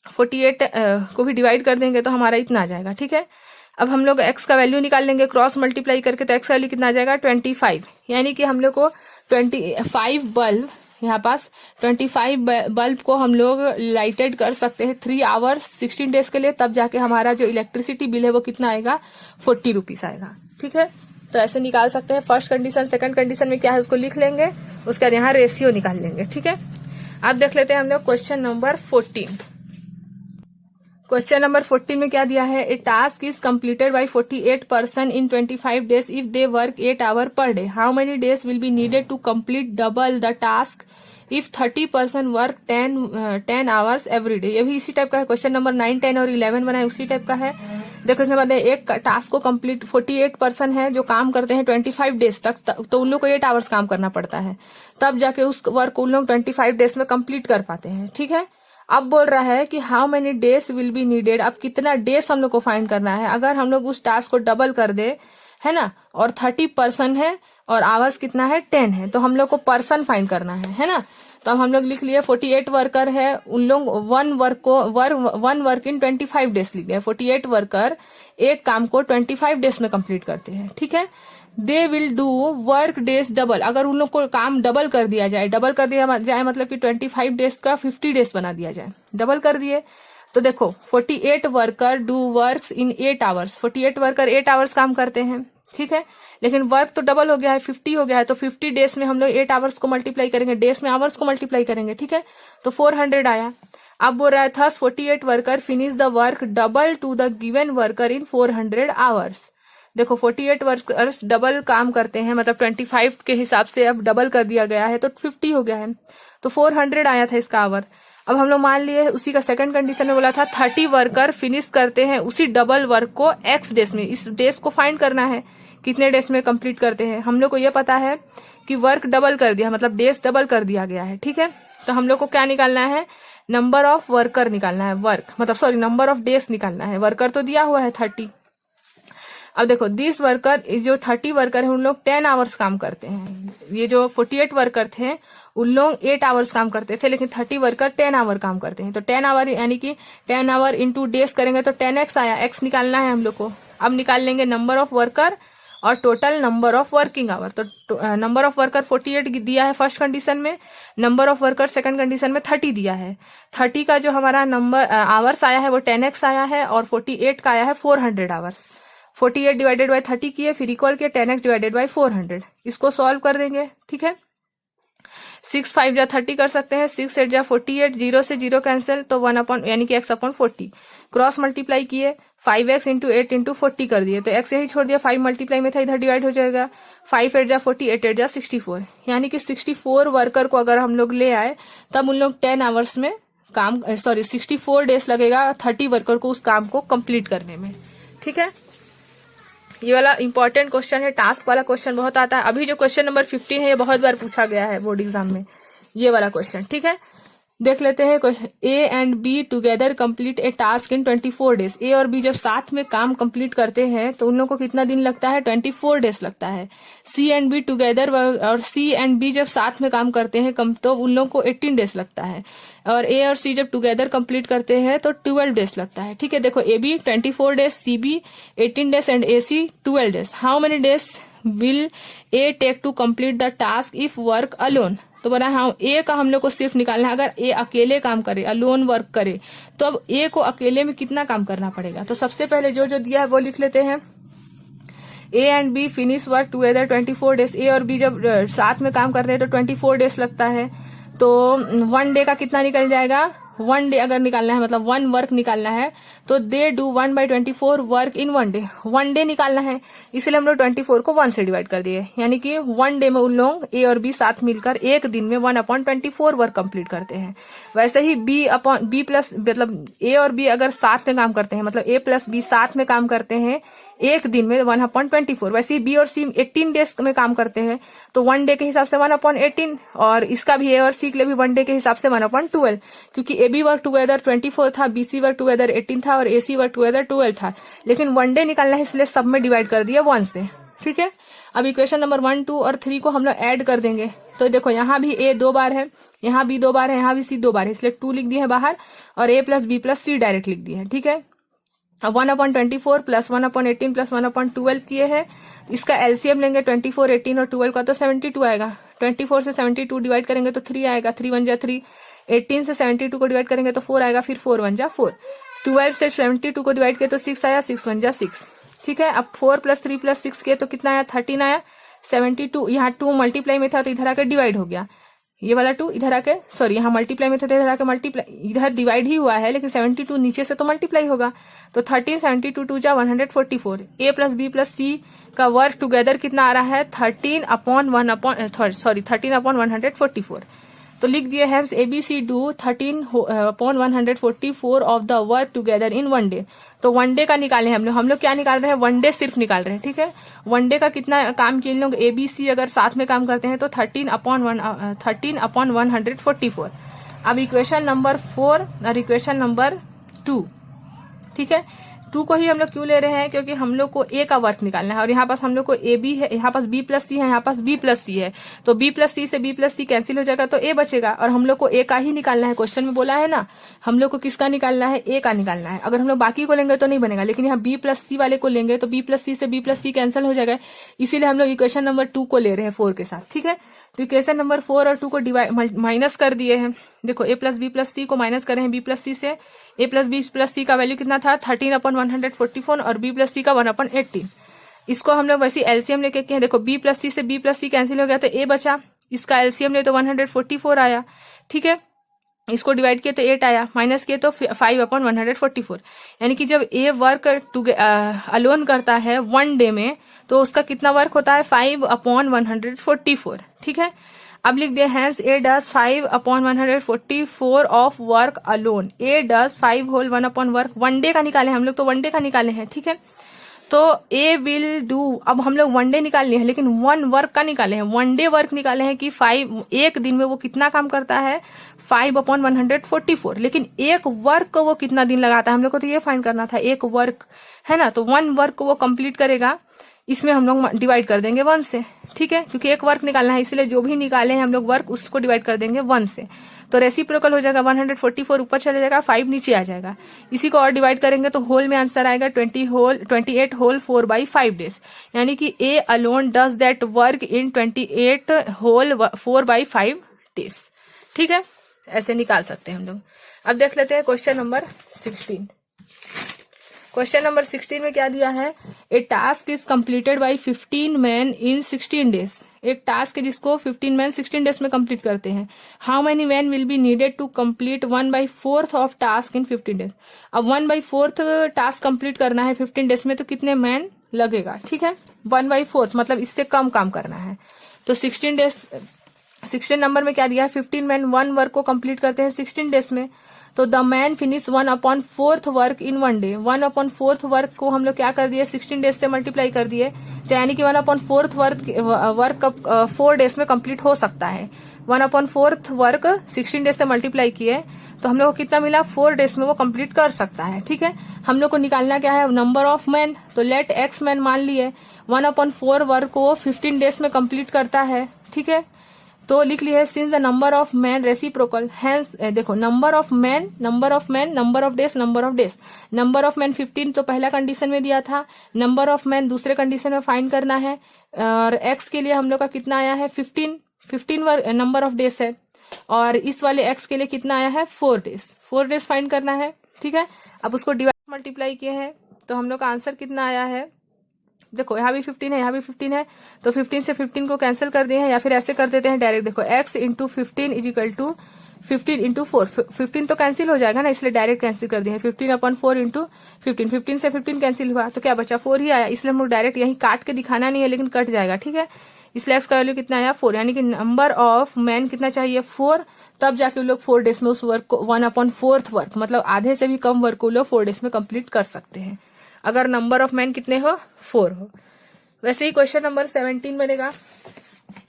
48 को भी डिवाइड कर देंगे तो हमारा इतना आ जाएगा। ठीक है। अब हम लोग x का वैल्यू निकाल लेंगे क्रॉस मल्टीप्लाई करके, तो x का वैल्यू कितना आ जाएगा, 25, यानी कि हम लोग को 25 बल्ब, यहाँ पास 25 बल्ब को हम लोग लाइटेड कर सकते हैं 3 आवर्स 16 डेज के लिए, तब जाके हमारा जो इलेक्ट्रिसिटी बिल है वो कितना आएगा, 40 रुपीज आएगा। ठीक है। तो ऐसे निकाल सकते हैं। फर्स्ट कंडीशन, सेकंड कंडीशन में क्या है उसको लिख लेंगे, उसके बाद यहाँ रेशियो निकाल लेंगे। ठीक है, अब देख लेते हैं हम लोग क्वेश्चन नंबर 14। क्वेश्चन नंबर 14 में क्या दिया है, a task is completed by 48% in 25 days if they work 8 hour per day, how many days will be needed to complete double the task if 30% work 10 hours every day. ये भी इसी type का है। Question number 9, 10 और 11 बनाए उसी type का है। देखो इसमें मतलब एक टास्क को कंप्लीट 48% है जो काम करते हैं 25 डेज तक, तो उन लोग को 8 आवर्स काम करना पड़ता है, तब जाके उस वर्क को उन लोग 25 डेज में कंप्लीट कर पाते हैं। ठीक है, अब बोल रहा है कि how many days will be needed. अब कितना डेज हम लोग को फाइंड करना है। अगर हम लोग उस टास्क को डबल कर दे, है ना, और 30% है और आवर्स कितना है 10 है, तो हम लोग को पर्सन फाइंड करना है ना। तो अब हम लोग लिख लिए 48 वर्कर है, उन लोग वन वर्क इन 25 डेज लिख गए। 48 वर्कर एक काम को 25 डेज में कंप्लीट करते हैं। ठीक है, they will do work days double. अगर उन लोग को काम डबल कर दिया जाए, डबल कर दिया जाए मतलब कि 25 डेज का 50 डेज बना दिया जाए, डबल कर दिए तो देखो 48 worker do works in 8 hours. 48 worker 8 hours काम करते हैं। ठीक है, लेकिन वर्क तो डबल हो गया है, 50 हो गया है, तो 50 डेज में हम लोग 8 आवर्स को मल्टीप्लाई करेंगे, डेज में आवर्स को मल्टीप्लाई करेंगे। ठीक है, तो 400 आया। अब बोल रहा है thus 48 worker finish the work double two the given worker in 400 hours. देखो 48 वर्कर्स डबल काम करते हैं, मतलब 25 के हिसाब से अब डबल कर दिया गया है तो 50 हो गया है, तो 400 आया था इसका आवर। अब हम लोग मान लिए उसी का सेकंड कंडीशन में बोला था 30 वर्कर फिनिश करते हैं उसी डबल वर्क को x डेज में। इस डेज को फाइंड करना है कितने डेज में कंप्लीट करते हैं। हम लोग को ये पता है कि वर्क डबल कर दिया, मतलब डेज डबल कर दिया गया है। ठीक है, तो हम लोग को क्या निकालना है, नंबर ऑफ वर्कर निकालना है, नंबर ऑफ डेज निकालना है। वर्कर तो दिया हुआ है 30। अब देखो दिस वर्कर, जो 30 वर्कर है उन लोग 10 आवर्स काम करते हैं। ये जो 48 वर्कर थे उन लोग 8 आवर्स काम करते थे, लेकिन 30 वर्कर 10 आवर काम करते हैं। तो 10 आवर यानी कि 10 आवर इंटू डेज करेंगे तो 10x आया, x निकालना है हम लोग को। अब निकाल लेंगे नंबर ऑफ वर्कर और total number of working hour. तो नंबर ऑफ वर्कर 48 दिया है फर्स्ट कंडीशन में, number of worker second condition में 30 दिया है। 30 का जो हमारा नंबर आवर्स आया है वो 10x आया है और 48 का आया है 400 आवर्स। 48 डिवाइडेड बाय 30 किए, फिर इक्वल किए 10x डिवाइडेड बाय 400। इसको सॉल्व कर देंगे। ठीक है, 6 5 जा 30 कर सकते हैं, 6 8 जा 48, 0 से 0 कैंसिल, तो 1 अपॉन यानी कि x अपॉन 40। क्रॉस मल्टीप्लाई किए 5x इंटू 8 इंटू 40 कर दिए, तो x यही छोड़ दिया, 5 मल्टीप्लाई में था इधर डिवाइड हो जाएगा। 5 8 जा 40, 8 8 जा 64, यानी कि 64 वर्कर को अगर हम लोग ले आए तब उन लोग 10 आवर्स में काम 64 डेज लगेगा 30 वर्कर को उस काम को कंप्लीट करने में। ठीक है, ये वाला इंपॉर्टेंट क्वेश्चन है, टास्क वाला क्वेश्चन बहुत आता है। अभी जो क्वेश्चन नंबर 15 है ये बहुत बार पूछा गया है बोर्ड एग्जाम में, ये वाला क्वेश्चन। ठीक है, देख लेते हैं question. A and B together complete a task in 24 days. A और बी जब साथ में काम कंप्लीट करते हैं तो उन लोगों को कितना दिन लगता है, 24 डेज लगता है। सी एंड बी टुगेदर, और सी एंड बी जब साथ में काम करते हैं तो उन लोगों को 18 डेज लगता है। और ए और सी जब टुगेदर कंप्लीट करते हैं तो 12 डेज लगता है। ठीक है, देखो A B 24 days, C B 18 days and A C 12 days. How many days will A take to complete the task if work alone. तो बोला हाँ, ए का हम लोग को सिर्फ निकालना है। अगर ए अकेले काम करे, अलोन वर्क करे, तो अब ए को अकेले में कितना काम करना पड़ेगा। तो सबसे पहले जो जो दिया है वो लिख लेते हैं। A and B finish work together 24 days. A और बी जब साथ में काम करते हैं तो 24 डेज लगता है, तो 1 डे का कितना निकल जाएगा, 1 डे अगर निकालना है मतलब 1 वर्क निकालना है तो they do 1/24 work in 1 day. 1 day निकालना है, इसलिए हम लोग 24 को 1 से डिवाइड कर दिए, यानी कि 1 डे में उन लोग ए और बी साथ मिलकर एक दिन में 1/24 वर्क कंप्लीट करते हैं। वैसे ही बी प्लस मतलब ए और बी अगर साथ में काम करते हैं, मतलब ए प्लस बी साथ में काम करते हैं एक दिन में 1/24। वैसे ही बी और सी 18 डेज में काम करते हैं तो 1 डे के हिसाब से 1/18, और इसका भी ए और सी के लिए भी 1 डे के हिसाब से 1/12, क्योंकि ए बी वर्क टुगेदर 24 था, बी सी वर्क टुगेदर 18 था और ए सी वर्क टुगेदर 12 था, लेकिन 1 डे निकालना है इसलिए सब में डिवाइड कर दिया 1 से। ठीक है, अब इक्वेशन नंबर 1 2 और 3 को हम लोग ऐड कर देंगे। तो देखो यहाँ भी ए 2 बार है, यहाँ बी 2 बार है, यहाँ भी सी 2 बार है, इसलिए 2 लिख दिए है बाहर और ए प्लस बी प्लस सी डायरेक्ट लिख दिए है। ठीक है, अब 1/24 प्लस 1/18 प्लस 1/12 किए हैं। इसका एलसीएम लेंगे 24, 18 और 12 का तो 72 आएगा। 24 से 72 डिवाइड करेंगे तो 3 आएगा, 3 1 जा 3। 18 से 72 को डिवाइड करेंगे तो 4 आएगा, फिर 4 1 जा 4। 12 से 72 को डिवाइड किया तो 6 आया, 6 1 जा 6। ठीक है। अब 4 + 3 + 6 किए तो कितना आया, 13 आया। 72, यहाँ 2 मल्टीप्लाई में था तो इधर आके डिवाइड हो गया, ये वाला 2 इधर आके, सॉरी यहाँ मल्टीप्लाई में था तो इधर आके मल्टीप्लाई, इधर डिवाइड ही हुआ है लेकिन 72 नीचे से तो मल्टीप्लाई होगा। तो 13 72 2 जा 144। a + b + c का वर्क टुगेदर कितना आ रहा है, 13/144। तो लिख दिए hence ABC do 13/144 of the work together in 1 day. तो 1 डे का निकाले हैं हम लोग क्या निकाल रहे हैं, 1 डे सिर्फ निकाल रहे हैं, ठीक है। 1 डे का कितना काम किए लोग, ABC अगर साथ में काम करते हैं तो 13/144। अब इक्वेशन नंबर 4 और इक्वेशन नंबर 2, ठीक है। 2 को ही हम लोग क्यों ले रहे हैं, क्योंकि हम लोग को a का वर्क निकालना है और यहाँ पास हम लोग को AB है, यहाँ पास B + C है, यहाँ पास B + C है। तो B + C से B + C कैंसिल हो जाएगा तो a बचेगा और हम लोग को a का ही निकालना है। क्वेश्चन में बोला है ना, हम लोग को किसका निकालना है, a का निकालना है। अगर हम लोग बाकी को लेंगे तो नहीं बनेगा, लेकिन यहाँ B + C वाले को लेंगे तो B + C से B + C कैंसिल हो जाएगा, इसीलिए हम लोग इक्वेशन नंबर 2 को ले रहे हैं 4 के साथ, ठीक है। तो इक्वेशन नंबर 4 और 2 को माइनस कर दिए हैं। देखो a + B + C को माइनस करें B + C से, a + B + C का वैल्यू कितना था, 13/144 और B + C का 1/18। इसको हम लोग वैसे एलसीएम लेके किए, देखो B + C से B + C कैंसिल हो गया तो a बचा, इसका एलसीएम ले तो 144 आया, ठीक है। इसको डिवाइड किए तो 8 आया, माइनस किए तो 5/144। यानी कि जब a वर्क अलोन करता है 1 डे में तो उसका कितना वर्क होता है, 5/144, ठीक है। अब लिख दे hence a does 5/144 of work alone. a does 5 whole 1 work, 1 day का निकाले हम लोग, तो 1 डे का निकाले हैं, ठीक है। तो a विल डू, अब हम लोग 1 डे निकाल लिए हैं लेकिन 1 वर्क का निकाले हैं, 1 डे वर्क निकाले हैं कि 5 एक दिन में वो कितना काम करता है, 5/144। लेकिन एक वर्क को वो कितना दिन लगाता है, हम लोग को तो ये फाइंड करना था, एक वर्क है ना। तो 1 वर्क को वो कंप्लीट करेगा, इसमें हम लोग डिवाइड कर देंगे 1 से, ठीक है, क्योंकि एक वर्क निकालना है, इसलिए जो भी निकाले हैं हम लोग वर्क उसको डिवाइड कर देंगे 1 से। तो रेसिप्रोकल हो जाएगा, 144 ऊपर चले जाएगा, 5 नीचे आ जाएगा। इसी को और डिवाइड करेंगे तो होल में आंसर आएगा 28 होल 4/5 डेज। यानी कि a alone does that work in 28 whole 4/5 days, ठीक है। ऐसे निकाल सकते हैं हम लोग। अब देख लेते हैं क्वेश्चन नंबर 16। क्वेश्चन नंबर 16 में क्या दिया है, a task is completed by 15 man in 16 days. एक टास्क है जिसको 15 मैन 16 डेज में कंप्लीट करते हैं। How many man will be needed to complete 1/4 of task in 15 days. अब 1/4 टास्क कंप्लीट करना है 15 डेज में तो कितने मैन लगेगा, ठीक है। 1/4 मतलब इससे कम काम करना है। तो 16 नंबर में क्या दिया है, 15 मैन 1 वर्क को कंप्लीट करते हैं 16 डेज में। तो the man finish 1/4 work in 1 day. 1/4 work को हम लोग क्या कर दिए, 16 डेज से मल्टीप्लाई कर दिए, तो यानी कि 1/4 वर्क 4 डेज में कंप्लीट हो सकता है। 1/4 वर्क 16 डेज से मल्टीप्लाई किए तो हम लोग को कितना मिला, 4 डेज में वो कंप्लीट कर सकता है, ठीक है। हम लोग को निकालना क्या है, नंबर ऑफ मैन। तो लेट x मैन मान लिए 1/4 वर्क को 15 डेज में कंप्लीट करता है, ठीक है। तो लिख लिए since the number of man reciprocal, hence देखो number of man number of days number of days. Number of man 15 तो पहला कंडीशन में दिया था, नंबर ऑफ मैन दूसरे कंडीशन में फाइंड करना है। और x के लिए हम लोग का कितना आया है, 15 नंबर ऑफ डेज है, और इस वाले x के लिए कितना आया है, 4 डेज फाइंड करना है, ठीक है। अब उसको डिवाइड मल्टीप्लाई किए हैं तो हम लोग का आंसर कितना आया है, देखो यहाँ भी 15 है, यहाँ भी 15 है, तो 15 से 15 को कैंसिल कर दिए हैं, या फिर ऐसे कर देते हैं डायरेक्ट। देखो x into 15 is equal to 15 into 4। 15 तो कैंसिल हो जाएगा ना, इसलिए डायरेक्ट कैंसिल कर दिए हैं। 15/4 इंटू 15, 15 से 15 कैंसिल हुआ तो क्या बचा, 4 ही आया। इसलिए हम लोग डायरेक्ट यही काट के दिखाना नहीं है, लेकिन कट जाएगा, ठीक है। इसलिए x का वैल्यू कितना आया, 4। यानी कि नंबर ऑफ मैन कितना चाहिए, 4। तब जाके वो लोग 4 डेज में उस वर्क को 1/4 वर्क मतलब आधे से भी कम वर्क को लोग 4 डेज में कंप्लीट कर सकते हैं, अगर नंबर ऑफ मैन कितने हो, 4 हो। वैसे ही क्वेश्चन नंबर 17 बनेगा।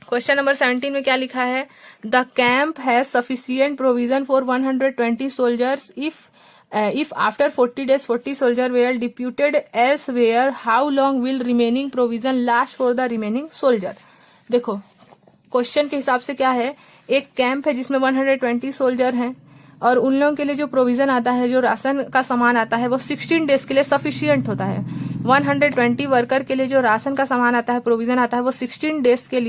क्वेश्चन नंबर 17 में क्या लिखा है, the camp has sufficient provision for 120 soldiers if after 40 days 40 soldiers were deputed elsewhere, how long will remaining provision last for the remaining soldier। देखो क्वेश्चन के हिसाब से क्या है, एक कैंप है जिसमें 120 सोल्जर हैं और उन लोगों के लिए जो प्रोविजन आता है, जो राशन का सामान आता है वो 16 डेज के लिए सफिशिएंट होता है। 120 वर्कर के लिए जो राशन का सामान आता है, प्रोविजन आता है, वो 60 डेज के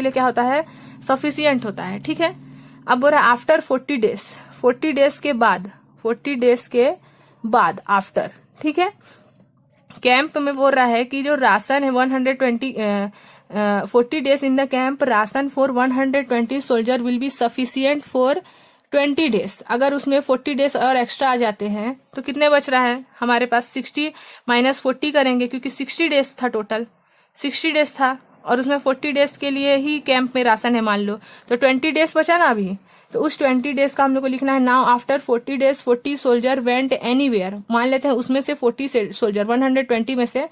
लिए क्या होता है, सफिशिएंट होता है, ठीक है। अब बोल रहा है आफ्टर 40 डेज के बाद आफ्टर, ठीक है। कैंप में बोल रहा है कि जो राशन है 40 days in the camp, ration for 120 soldier will be sufficient for 20 days. अगर उसमें 40 डेज और एक्स्ट्रा आ जाते हैं तो कितने बच रहा है हमारे पास? 60 माइनस 40 करेंगे, क्योंकि 60 डेज था, टोटल 60 डेज था और उसमें 40 डेज के लिए ही कैंप में राशन है मान लो, तो 20 डेज बचा ना अभी। तो उस 20 डेज का हम लोग को लिखना है। Now after 40 days 40 soldier went anywhere, मान लेते हैं उसमें से 40 सोल्जर 120 में से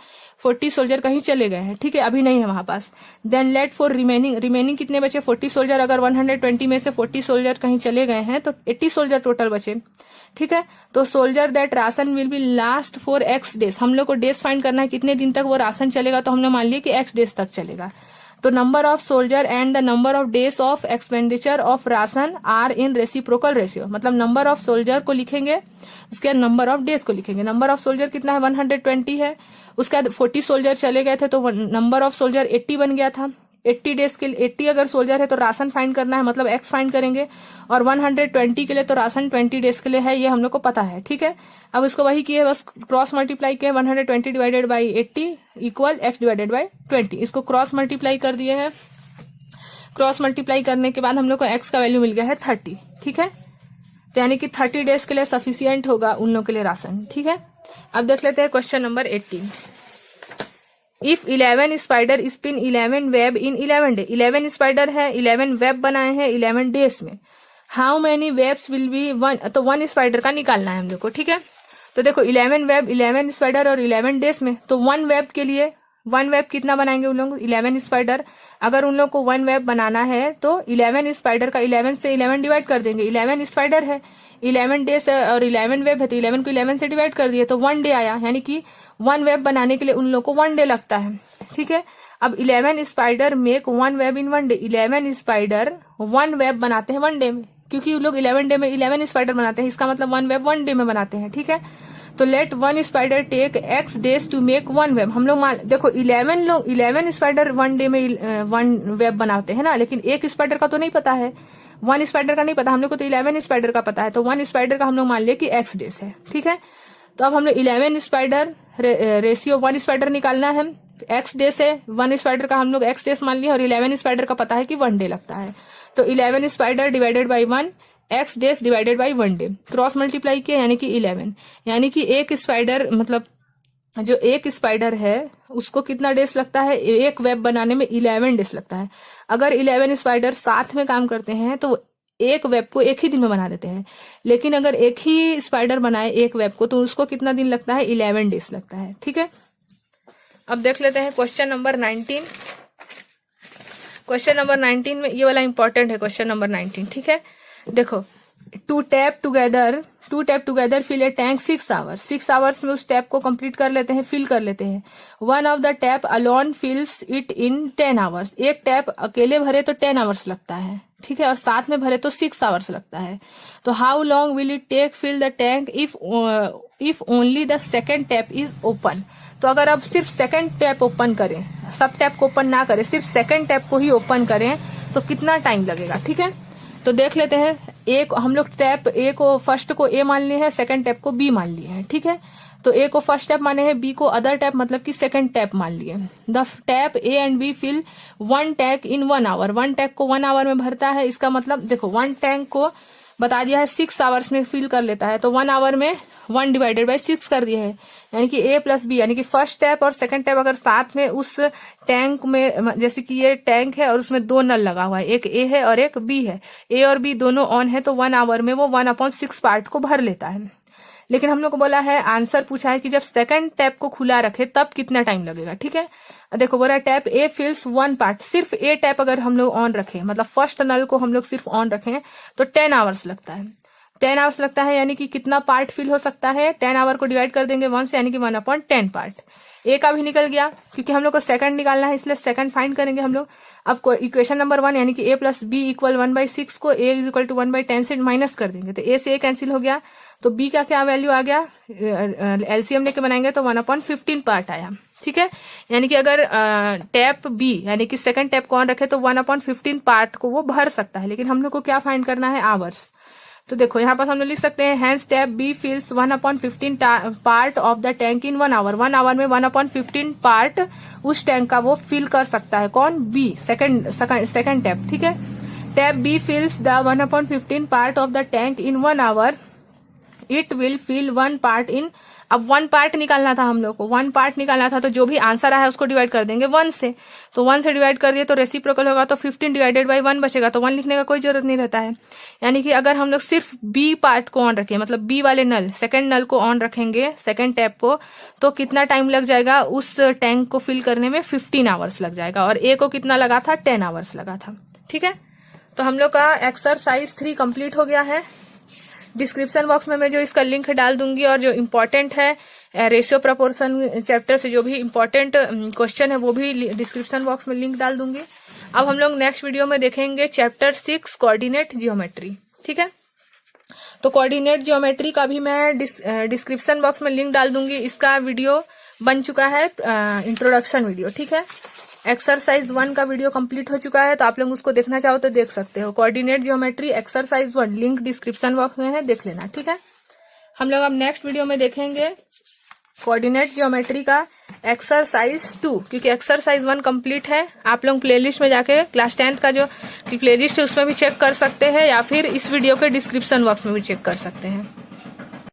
40 सोल्जर कहीं चले गए हैं, ठीक है, अभी नहीं है वहां पास। देन लेट फॉर रिमेनिंग कितने बचे? 40 सोल्जर। अगर 120 में से 40 सोल्जर कहीं चले गए हैं तो 80 सोल्जर टोटल बचे, ठीक है। तो soldier that ration will be last for x days, हम लोग को डेज फाइंड करना है, कितने दिन तक वो राशन चलेगा, तो हमने मान लिया कि एक्स डेज तक चलेगा। तो number of soldier and the number of days of expenditure of ration are in reciprocal ratio, मतलब नंबर ऑफ सोल्जर को लिखेंगे, उसके बाद नंबर ऑफ डेज को लिखेंगे। नंबर ऑफ सोल्जर कितना है? 120 है, उसके बाद 40 सोल्जर चले गए थे तो नंबर ऑफ सोल्जर 80 बन गया था। 80 डेज के लिए 80 अगर सोल्जर है तो राशन फाइंड करना है, मतलब एक्स फाइंड करेंगे, और 120 के लिए तो राशन 20 डेज के लिए है, ये हम लोग को पता है, ठीक है। अब इसको वही किए, बस क्रॉस मल्टीप्लाई किए, 120 divided by 80 equal x divided by 20, इसको क्रॉस मल्टीप्लाई कर दिए हैं। क्रॉस मल्टीप्लाई करने के बाद हम लोग को एक्स का वैल्यू मिल गया है 30, ठीक है। तो यानी कि 30 डेज के लिए सफिशियंट होगा उन लोगों के लिए राशन, ठीक है। अब देख लेते हैं question number 18। If 11 spider spin 11 web in 11 day, 11 spider है, 11 वेब बनाए हैं 11 डेज में, how many webs will be one, तो 1 स्पाइडर का निकालना है हम लोग को, ठीक है। तो देखो 11 वेब, 11 स्पाइडर और 11 डेज में, तो 1 वेब के लिए 1 वेब कितना बनाएंगे उन लोग? 11 स्पाइडर। अगर उन लोग को 1 वेब बनाना है तो 11 स्पाइडर का 11 से 11 डिवाइड कर देंगे, 11 स्पाइडर है, 11 डेज और 11 वेब है, तो 11 को 11 से डिवाइड कर दिए तो 1 डे आया, यानी कि 1 वेब बनाने के लिए उन लोग को 1 डे लगता है, ठीक है। अब 11 स्पाइडर मेक 1 वेब इन 1 डे, 11 स्पाइडर 1 वेब बनाते हैं 1 डे में, क्योंकि उन लोग 11 डे में 11 स्पाइडर बनाते हैं, इसका मतलब 1 वेब 1 डे में बनाते हैं, ठीक है। तो let 1 spider take x days to make 1 web, हम लोग देखो 11 स्पाइडर 1 डे में 1 वेब बनाते हैं ना, लेकिन एक स्पाइडर का तो नहीं पता है, 1 स्पाइडर का नहीं पता, हम लोग को तो 11 स्पाइडर का पता है, तो 1 स्पाइडर का हम लोग मान लिया कि एक्स डेज है, ठीक है। तो अब हम लोग 11 स्पाइडर रेशियो 1 स्पाइडर निकालना है, एक्स डे से 1 स्पाइडर का हम लोग एक्स डेज मान लिया, और 11 स्पाइडर का पता है कि 1 डे लगता है, तो 11 spider divided by 1 x days divided by 1 day, cross multiply किया यानी कि 11, यानी कि एक स्पाइडर, मतलब जो एक स्पाइडर है उसको कितना डेज लगता है? एक वेब बनाने में 11 डेज लगता है। अगर 11 स्पाइडर साथ में काम करते हैं तो एक वेब को एक ही दिन में बना देते हैं, लेकिन अगर एक ही स्पाइडर बनाए एक वेब को तो उसको कितना दिन लगता है? 11 डेज लगता है, ठीक है। अब देख लेते हैं क्वेश्चन नंबर 19। क्वेश्चन नंबर 19 में ये वाला इंपॉर्टेंट है, क्वेश्चन नंबर 19, ठीक है। देखो, two tap together fill a tank 6 hours, 6 hours में उस टैप को कंप्लीट कर लेते हैं, फिल कर लेते हैं। 1 of the tap alone fills it in 10 hours, एक टैप अकेले भरे तो 10 आवर्स लगता है, ठीक है, और साथ में भरे तो 6 आवर्स लगता है। तो how long will it take fill the tank if only the second tap is open, तो अगर आप सिर्फ सेकेंड टैप ओपन करें, सब टैप को ओपन ना करें, सिर्फ सेकेंड टैप को ही ओपन करें तो कितना टाइम लगेगा, ठीक है। तो देख लेते हैं, एक हम लोग टैप ए को फर्स्ट को ए मान लिए हैं, सेकंड टैप को बी मान लिए हैं, ठीक है। तो ए को फर्स्ट टैप माने हैं, बी को अदर टैप मतलब कि सेकंड टैप मान लिए। The tap A and B fill 1 tank in 1 hour, 1 tank को 1 आवर में भरता है, इसका मतलब देखो 1 टैंक को बता दिया है 6 आवर्स में फिल कर लेता है, तो 1 आवर में 1 डिवाइडेड बाई 6 कर दिया है, यानी कि ए प्लस बी, यानी कि फर्स्ट टैप और सेकंड टैप अगर साथ में उस टैंक में, जैसे कि ये टैंक है और उसमें 2 नल लगा हुआ है, एक ए है और एक बी है, ए और बी दोनों ऑन है, तो 1 आवर में वो 1/6 पार्ट को भर लेता है। लेकिन हम लोग को बोला है, आंसर पूछा है कि जब सेकंड टैप को खुला रखे तब कितना टाइम लगेगा, ठीक है। देखो बोला टैप ए फिल्स 1 पार्ट, सिर्फ ए टैप अगर हम लोग ऑन रखें, मतलब फर्स्ट नल को हम लोग सिर्फ ऑन रखें तो 10 आवर्स लगता है, 10 आवर्स लगता है, यानी कि कितना पार्ट फिल हो सकता है? 10 आवर को डिवाइड कर देंगे 1 से, यानी कि 1/10 पार्ट। ए का भी निकल गया, क्योंकि हम लोग को सेकंड निकालना है, इसलिए सेकंड फाइंड करेंगे हम लोग। अब इक्वेशन नंबर 1 यानी कि ए प्लस बी इक्वल 1/6 को ए इज इक्वल टू 1/10 से माइनस कर देंगे, तो ए से ए कैंसिल हो गया, तो बी का क्या वैल्यू आ गया? एलसीएम लेके बनाएंगे तो 1/15 पार्ट आया, ठीक है। यानी कि अगर टैप बी यानी कि सेकंड टैप को ऑन रखे तो 1/15 पार्ट को वो भर सकता है, लेकिन हम लोग को क्या फाइंड करना है? आवर्स। तो देखो यहाँ पर हम लोग लिख सकते हैं hence tap B fills 1/15 part of the tank in 1 hour. 1 hour में 1/15 पार्ट उस टैंक का वो फिल कर सकता है। कौन? B, second tap. ठीक है, tap B fills the 1/15 part of the tank in 1 hour, it will fill 1 part in. अब 1 पार्ट निकालना था हम लोग को, 1 पार्ट निकालना था, तो जो भी आंसर आया उसको डिवाइड कर देंगे 1 से। तो 1 से डिवाइड कर दिए तो रेसिप्रोकल होगा, तो 15 डिवाइडेड बाई 1 बचेगा, तो 1 लिखने का कोई जरूरत नहीं रहता है। यानी कि अगर हम लोग सिर्फ बी पार्ट को ऑन रखें, मतलब बी वाले नल, सेकंड नल को ऑन रखेंगे, सेकंड टैप को, तो कितना टाइम लग जाएगा उस टैंक को फिल करने में? 15 आवर्स लग जाएगा। और ए को कितना लगा था? 10 आवर्स लगा था। ठीक है, तो हम लोग का एक्सरसाइज 3 कंप्लीट हो गया है। डिस्क्रिप्शन बॉक्स में मैं जो इसका लिंक डाल दूंगी, और जो इम्पोर्टेंट है रेशियो प्रपोर्शन चैप्टर से जो भी इम्पोर्टेंट क्वेश्चन है वो भी डिस्क्रिप्शन बॉक्स में लिंक डाल दूंगी। अब हम लोग नेक्स्ट वीडियो में देखेंगे चैप्टर 6 कोऑर्डिनेट जियोमेट्री। ठीक है, तो कोऑर्डिनेट जियोमेट्री का भी मैं डिस्क्रिप्शन बॉक्स में लिंक डाल दूंगी। इसका वीडियो बन चुका है, इंट्रोडक्शन वीडियो। ठीक है, एक्सरसाइज 1 का वीडियो कंप्लीट हो चुका है, तो आप लोग उसको देखना चाहो तो देख सकते हो। Coordinate geometry exercise 1 link description box में है, देख लेना। ठीक है, हम लोग अब नेक्स्ट वीडियो में देखेंगे कोऑर्डिनेट जियोमेट्री का एक्सरसाइज 2, क्योंकि एक्सरसाइज 1 कंप्लीट है। आप लोग प्लेलिस्ट में जाके क्लास 10th का जो प्लेलिस्ट है उसमें भी चेक कर सकते हैं, या फिर इस वीडियो के डिस्क्रिप्शन बॉक्स में भी चेक कर सकते हैं।